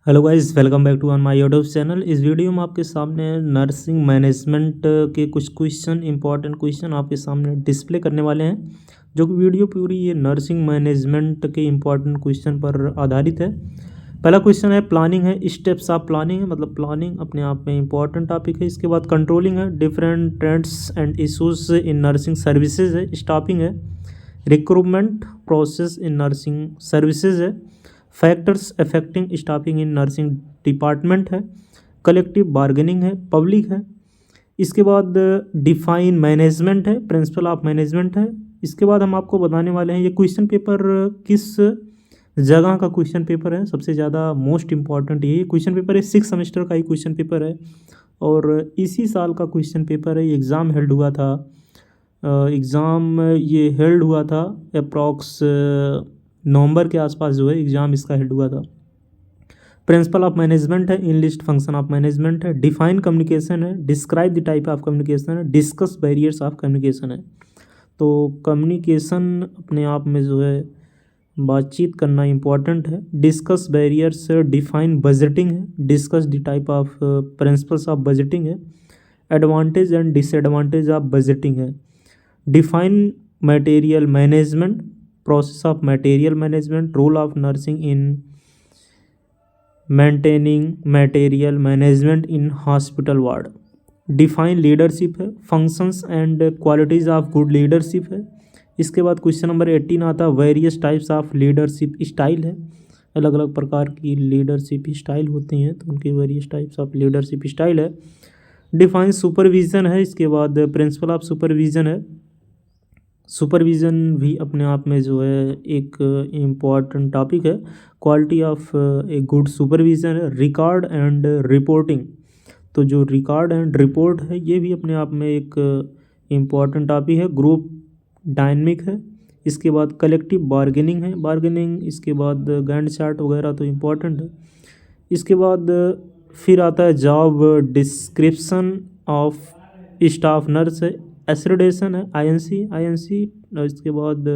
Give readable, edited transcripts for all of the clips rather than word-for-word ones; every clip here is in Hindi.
Hello guys, welcome back to on my YouTube channel. इस वीडियो में आपके सामने नर्सिंग मैनेजमेंट के कुछ क्वेश्चन, इंपॉर्टेंट क्वेश्चन आपके सामने डिस्प्ले करने वाले हैं। जो कि वीडियो पूरी ये नर्सिंग मैनेजमेंट के इंपॉर्टेंट क्वेश्चन पर आधारित है। पहला क्वेश्चन है प्लानिंग है, स्टेप्स ऑफ प्लानिंग है, मतलब प्लानिंग अपने आप में इंपॉर्टेंट टॉपिक है। इसके बाद कंट्रोलिंग है, different trends and issues in nursing services है। स्टाफिंग है, recruitment process in nursing services है। Factors affecting staffing in nursing department है। कलेक्टिव बार्गेनिंग है, पब्लिक है। इसके बाद डिफाइन मैनेजमेंट है, प्रिंसिपल ऑफ मैनेजमेंट है। इसके बाद हम आपको बताने वाले हैं ये क्वेश्चन पेपर किस जगह का क्वेश्चन पेपर है। सबसे ज़्यादा मोस्ट इम्पॉर्टेंट ये क्वेश्चन पेपर है, 6 सेमेस्टर का ही क्वेश्चन पेपर है और इसी साल का क्वेश्चन पेपर है। एग्ज़ाम हेल्ड हुआ था, एग्ज़ाम ये हेल्ड हुआ था अप्रॉक्स नवंबर के आसपास जो है एग्ज़ाम इसका हेल्ड हुआ था। प्रिंसिपल ऑफ मैनेजमेंट है, इनलिस्ट फंक्शन ऑफ मैनेजमेंट है। डिफाइन कम्युनिकेशन है, describe the type of communication है। डिस्कस बैरियर्स ऑफ कम्युनिकेशन है। तो कम्युनिकेशन अपने आप में जो है बातचीत करना इम्पॉर्टेंट है। डिस्कस बैरियर्स, डिफाइन बजटिंग है। Discuss the type of principles of budgeting है। Advantage and disadvantage of budgeting है। Define material management, process of material management, role of nursing in maintaining material management in hospital ward। define leadership है, functions and qualities of good leadership है। इसके बाद क्वेश्चन नंबर 18 आता है various types of leadership style है। अलग अलग प्रकार की लीडरशिप स्टाइल होती हैं तो उनकी various types of leadership style है। डिफाइन सुपरविज़न है। इसके बाद प्रिंसिपल ऑफ सुपरविज़न है। सुपरविज़न भी अपने आप में जो है एक इम्पॉर्टेंट टॉपिक है। Quality of a good supervision है। रिकॉर्ड एंड रिपोर्टिंग, तो जो रिकॉर्ड एंड रिपोर्ट है ये भी अपने आप में एक इम्पॉर्टेंट टॉपिक है। ग्रुप डायनमिक है। इसके बाद कलेक्टिव बार्गेनिंग है, बार्गेनिंग। इसके बाद गैंट चार्ट वगैरह तो इम्पॉर्टेंट है। इसके बाद फिर आता है job description of staff nurse है। एसोसिएशन है, आईएनसी। और इसके बाद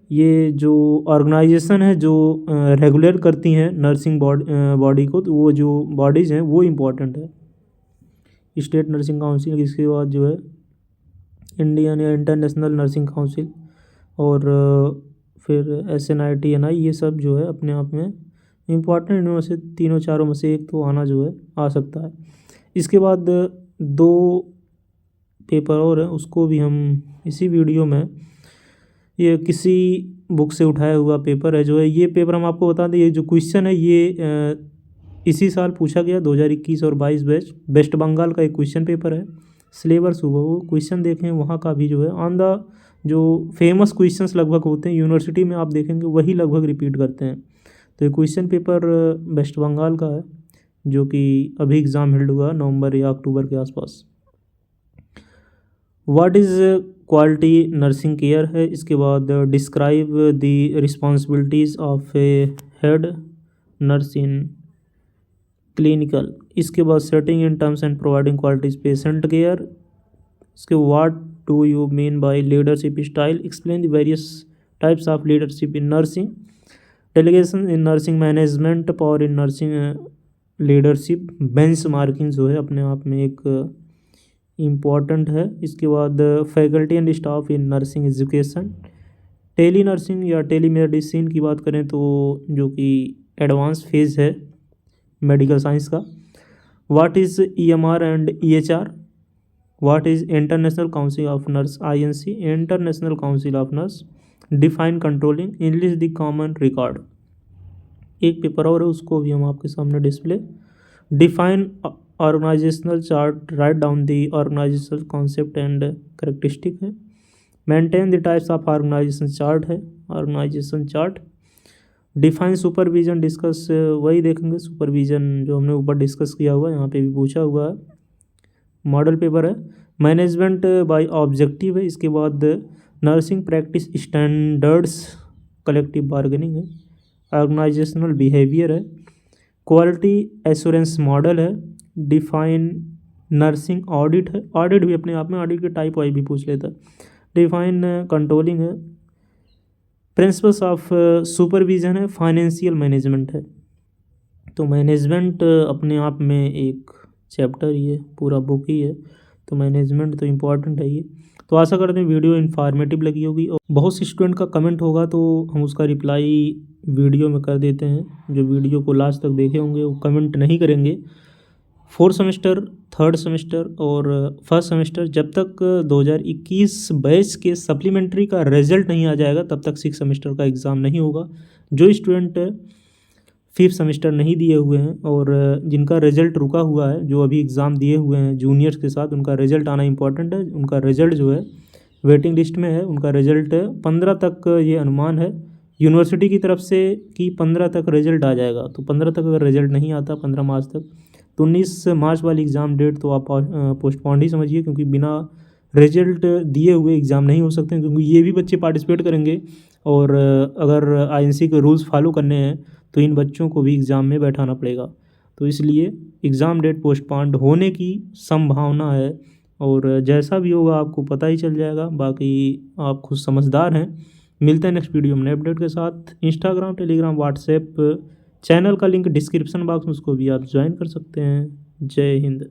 ये जो ऑर्गेनाइजेशन है जो रेगुलेट करती हैं नर्सिंग बॉडी को, तो वो जो बॉडीज़ हैं वो इम्पोर्टेंट है। स्टेट नर्सिंग काउंसिल, इसके बाद जो है इंडियन या इंटरनेशनल नर्सिंग काउंसिल, और फिर SNIT ये सब जो है अपने आप में इम्पॉर्टेंट। इनमें से तीनों चारों में से एक तो आना जो है आ सकता है। इसके बाद 2 पेपर और है, उसको भी हम इसी वीडियो में, ये किसी बुक से उठाया हुआ पेपर है जो है। ये पेपर हम आपको बता दें, ये जो क्वेश्चन है ये इसी साल पूछा गया 2021 और 22 बैच। वेस्ट बंगाल का एक क्वेश्चन पेपर है। सिलेबस हुआ वो क्वेश्चन देखें वहाँ का भी जो है ऑन द जो फेमस क्वेश्चंस लगभग होते हैं यूनिवर्सिटी में आप देखेंगे वही लगभग रिपीट करते हैं। तो ये क्वेश्चन पेपर वेस्ट बंगाल का है जो कि अभी एग्ज़ाम हेल्ड हुआ नवंबर या अक्टूबर के आसपास। What is quality nursing care है। इसके बाद describe the responsibilities of a head nurse in clinical. इसके बाद setting in terms and providing qualities patient care. इसके what do you mean by leadership style, explain the various types of leadership in nursing. Delegation in nursing management, power in nursing leadership. Benchmarking जो है अपने आप में एक इम्पॉर्टेंट है। इसके बाद faculty and staff in nursing education. Telenursing या टेली मेडिसिन की बात करें तो जो कि एडवांस फेज है मेडिकल साइंस का। What is EMR and EHR। What is international council of nurse, INC, international council of nurse. Define controlling, English the common record. एक पेपर और है उसको भी हम आपके सामने display. Define organizational chart, write down the organizational concept and characteristic है। Maintain the types of organisation chart है, organisation chart. Define supervision, discuss वही देखेंगे सुपरविजन जो हमने ऊपर डिस्कस किया हुआ है, यहाँ पे भी पूछा हुआ है। मॉडल पेपर है। मैनेजमेंट बाय ऑब्जेक्टिव है। इसके बाद nursing practice standards, collective bargaining है। ऑर्गेनाइजेशनल बिहेवियर है। क्वालिटी एश्योरेंस मॉडल है। डिफाइन नर्सिंग ऑडिट है। ऑडिट भी अपने आप में ऑडिट के टाइप वाइज भी पूछ लेता है। डिफाइन कंट्रोलिंग है। प्रिंसिपल्स ऑफ सुपरविजन है। फाइनेंशियल मैनेजमेंट है। तो मैनेजमेंट अपने आप में एक चैप्टर ही है, पूरा बुक ही है, तो मैनेजमेंट तो इम्पॉर्टेंट है ये। तो आशा करते हैं वीडियो इन्फॉर्मेटिव लगी होगी, और बहुत से स्टूडेंट का कमेंट होगा तो हम उसका रिप्लाई वीडियो में कर देते हैं। जो वीडियो को लास्ट तक देखे होंगे वो कमेंट नहीं करेंगे। 4th सेमेस्टर, 3rd सेमेस्टर और 1st सेमेस्टर, जब तक 2021 बैच के सप्लीमेंट्री का रिजल्ट नहीं आ जाएगा तब तक 6th सेमेस्टर का एग्ज़ाम नहीं होगा। जो स्टूडेंट 5th सेमेस्टर नहीं दिए हुए हैं और जिनका रिजल्ट रुका हुआ है, जो अभी एग्ज़ाम दिए हुए हैं जूनियर्स के साथ, उनका रिजल्ट आना इंपॉर्टेंट है। उनका रिजल्ट जो है वेटिंग लिस्ट में है, उनका रिजल्ट 15 तक ये अनुमान है यूनिवर्सिटी की तरफ से कि 15 तक रिजल्ट आ जाएगा। तो 15 तक अगर रिजल्ट नहीं आता 15 मार्च तक, तो 19 मार्च वाली एग्ज़ाम डेट तो आप पोस्टपोन्ड ही समझिए, क्योंकि बिना रिजल्ट दिए हुए एग्ज़ाम नहीं हो सकते, क्योंकि ये भी बच्चे पार्टिसिपेट करेंगे और अगर आईएनसी के रूल्स फॉलो करने हैं तो इन बच्चों को भी एग्ज़ाम में बैठाना पड़ेगा। तो इसलिए एग्ज़ाम डेट पोस्टपोन्ड होने की संभावना है, और जैसा भी होगा आपको पता ही चल जाएगा। बाकी आप खुद समझदार हैं। मिलते हैं नेक्स्ट वीडियो में नए अपडेट के साथ। इंस्टाग्राम, टेलीग्राम, व्हाट्सएप चैनल का लिंक डिस्क्रिप्शन बॉक्स में, उसको भी आप ज्वाइन कर सकते हैं। जय हिंद।